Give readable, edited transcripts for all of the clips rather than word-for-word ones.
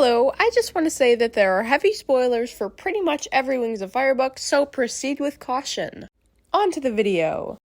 Hello, I just want to say that there are heavy spoilers for pretty much every Wings of Fire book, so proceed with caution. On to the video.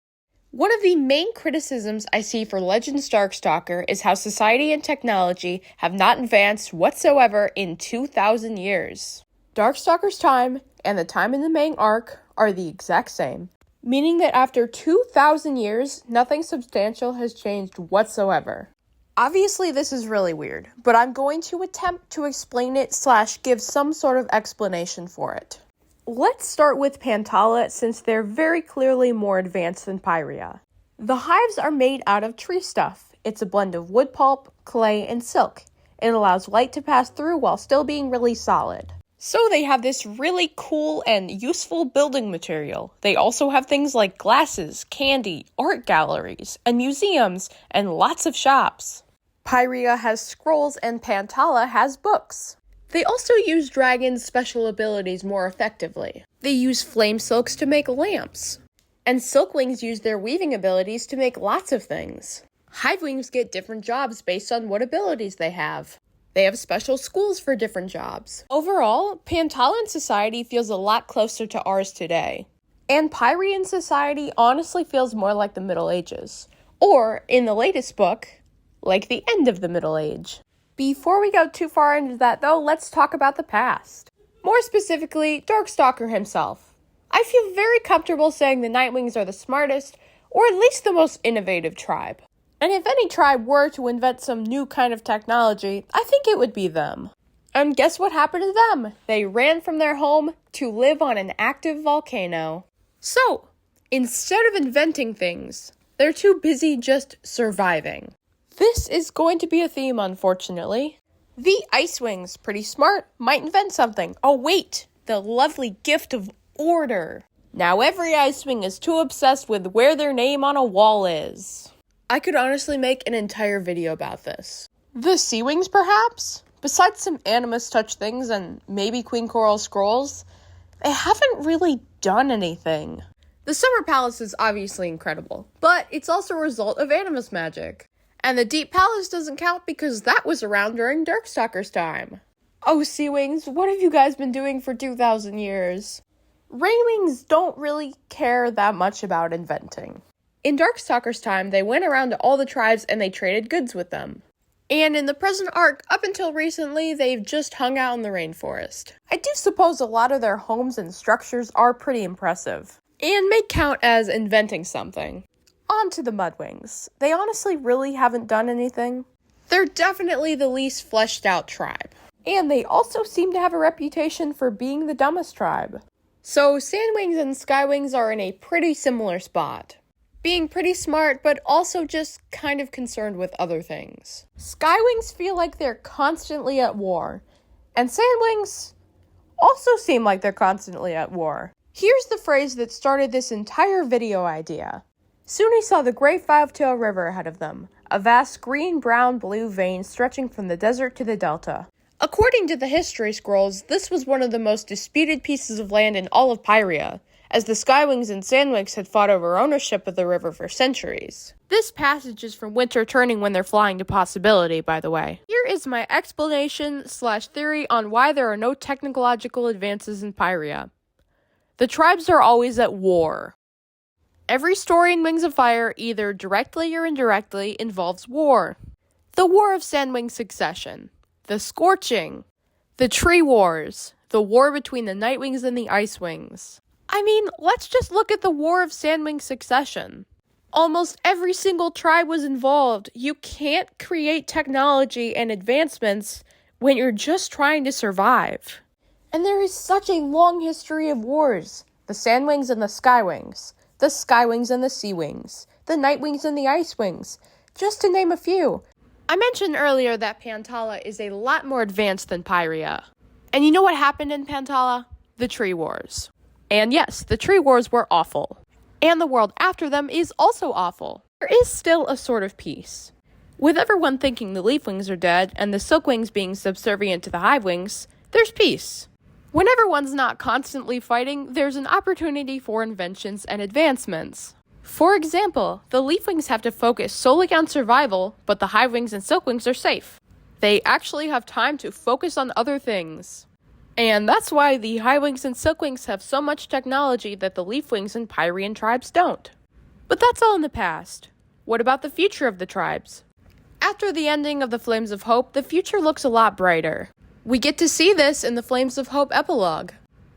One of the main criticisms I see for Legends Darkstalker is how society and technology have not advanced whatsoever in 2,000 years. Darkstalker's time and the time in the main arc are the exact same, meaning that after 2,000 years, nothing substantial has changed whatsoever. Obviously, this is really weird, but I'm going to attempt to explain it / give some sort of explanation for it. Let's start with Pantala, since they're very clearly more advanced than Pyrrhia. The hives are made out of tree stuff. It's a blend of wood pulp, clay, and silk. It allows light to pass through while still being really solid. So they have this really cool and useful building material. They also have things like glasses, candy, art galleries, and museums, and lots of shops. Pyrrhia has scrolls and Pantala has books. They also use dragons' special abilities more effectively. They use flame silks to make lamps. And Silkwings use their weaving abilities to make lots of things. Hivewings get different jobs based on what abilities they have. They have special schools for different jobs. Overall, Pantalan society feels a lot closer to ours today. And Pyrrhian society honestly feels more like the Middle Ages. Or, in the latest book, like the end of the Middle Age. Before we go too far into that though, let's talk about the past. More specifically, Darkstalker himself. I feel very comfortable saying the Nightwings are the smartest, or at least the most innovative tribe. And if any tribe were to invent some new kind of technology, I think it would be them. And guess what happened to them? They ran from their home to live on an active volcano. So, instead of inventing things, they're too busy just surviving. This is going to be a theme, unfortunately. The Icewings, pretty smart, might invent something. Oh wait, the lovely gift of order. Now every Icewing is too obsessed with where their name on a wall is. I could honestly make an entire video about this. The Seawings, perhaps? Besides some Animus touch things and maybe Queen Coral scrolls, they haven't really done anything. The Summer Palace is obviously incredible, but it's also a result of Animus magic. And the Deep Palace doesn't count because that was around during Darkstalker's time. Oh, Seawings, what have you guys been doing for 2,000 years? Rainwings don't really care that much about inventing. In Darkstalker's time, they went around to all the tribes and they traded goods with them. And in the present arc, up until recently, they've just hung out in the rainforest. I do suppose a lot of their homes and structures are pretty impressive, and may count as inventing something. On to the Mudwings. They honestly really haven't done anything. They're definitely the least fleshed out tribe. And they also seem to have a reputation for being the dumbest tribe. So Sandwings and Skywings are in a pretty similar spot. Being pretty smart, but also just kind of concerned with other things. Skywings feel like they're constantly at war. And Sandwings also seem like they're constantly at war. Here's the phrase that started this entire video idea. Soon he saw the great Five-Tail River ahead of them, a vast green, brown, blue vein stretching from the desert to the delta. According to the history scrolls, this was one of the most disputed pieces of land in all of Pyrrhia, as the Skywings and Sandwings had fought over ownership of the river for centuries. This passage is from Winter Turning when they're flying to Possibility, by the way. Here is my explanation / theory on why there are no technological advances in Pyrrhia. The tribes are always at war. Every story in Wings of Fire, either directly or indirectly, involves war. The War of Sandwing Succession, the Scorching, the Tree Wars, the war between the Nightwings and the Icewings. I mean, let's just look at the War of Sandwing Succession. Almost every single tribe was involved. You can't create technology and advancements when you're just trying to survive. And there is such a long history of wars. The Sandwings and the Skywings. The Skywings and the Seawings, the Nightwings and the Icewings, just to name a few. I mentioned earlier that Pantala is a lot more advanced than Pyrrhia. And you know what happened in Pantala? The Tree Wars. And yes, the Tree Wars were awful. And the world after them is also awful. There is still a sort of peace. With everyone thinking the Leafwings are dead and the Silkwings being subservient to the Hivewings, there's peace. When everyone's not constantly fighting, there's an opportunity for inventions and advancements. For example, the Leafwings have to focus solely on survival, but the Hivewings and Silkwings are safe. They actually have time to focus on other things. And that's why the Highwings and Silkwings have so much technology that the Leafwings and Pyrrhian tribes don't. But that's all in the past. What about the future of the tribes? After the ending of the Flames of Hope, the future looks a lot brighter. We get to see this in the Flames of Hope epilogue.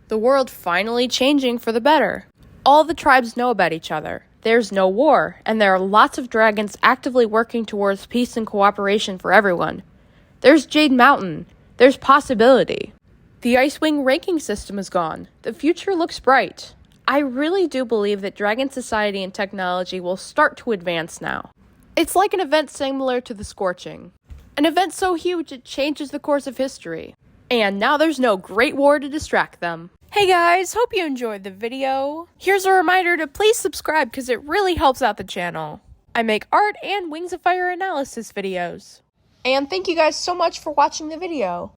The world finally changing for the better. All the tribes know about each other. There's no war, and there are lots of dragons actively working towards peace and cooperation for everyone. There's Jade Mountain. There's possibility. The Icewing ranking system is gone. The future looks bright. I really do believe that dragon society and technology will start to advance now. It's like an event similar to the Scorching. An event so huge it changes the course of history. And now there's no great war to distract them. Hey guys, hope you enjoyed the video. Here's a reminder to please subscribe because it really helps out the channel. I make art and Wings of Fire analysis videos. And thank you guys so much for watching the video.